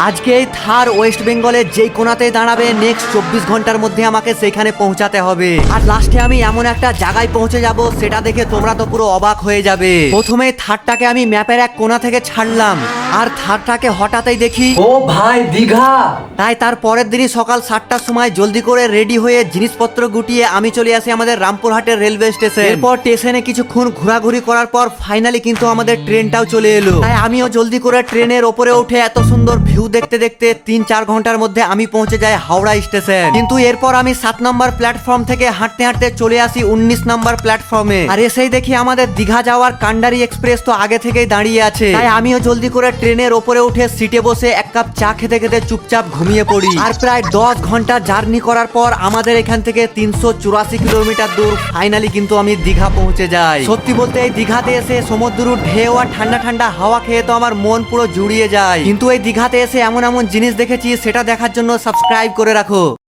আজকে এই থার ওয়েস্ট বেঙ্গলের যেই কোনাতেই দাঁড়াবে নেক্সট 24 ঘন্টার মধ্যে আমাকে সেখানে পৌঁছাতে হবে। আর লাস্টে আমি এমন একটা জায়গায় পৌঁছে যাব সেটা দেখে তোমরা তো পুরো অবাক হয়ে যাবে। প্রথমে থারটাকে আমি ম্যাপের এক কোণা থেকে ছাড়লাম আর থারটাকে হঠাৎই দেখি ও ভাই দীঘা। তাই তার পরের দিনই সকাল 7টার সময় জলদি করে রেডি হয়ে জিনিসপত্র গুটিয়ে আমি চলে আসি আমাদের রামপুরহাটের রেলওয়ে স্টেশন। এরপর স্টেশনে কিছুক্ষণ ঘোরাঘুরি করার পর ফাইনালি কিন্তু আমাদের ট্রেনটাও চলে এলো। তাই আমিও জলদি করে ট্রেনের ওপরে উঠে এত সুন্দর ভিউ দেখতে দেখতে 3-4 ঘন্টার মধ্যে আমি পৌঁছে যাই হাওড়া স্টেশন। কিন্তু এরপর আমি 7 নম্বর প্ল্যাটফর্ম থেকে হাঁটতে হাঁটতে চলে আসি 19 নম্বর প্ল্যাটফর্মে। আর এসেই দেখি আমাদের দীঘা যাওয়ার কান্ডারি এক্সপ্রেস তো আগে থেকেই দাঁড়িয়ে আছে। তাই আমিও জলদি করে ট্রেনের ওপরে উঠে সিটে বসে এক কাপ চা খেতে খেতে চুপচাপ ঘুমিয়ে পড়ি। আর প্রায় 10 ঘন্টা জার্নি করার পর আমাদের এখান থেকে 384 কিলোমিটার দূর ফাইনালি কিন্তু আমি দীঘা পৌঁছে যাই। সত্যি বলতে এই দীঘাতে এসে সমুদ্র ঢেউ আর ঠান্ডা ঠান্ডা হাওয়া খেয়ে তো আমার মন পুরো জুড়িয়ে যায়। কিন্তু এই দীঘাতে এসে এমন এমন জিনিস দেখেছি সেটা দেখার জন্য সাবস্ক্রাইব করে রাখো।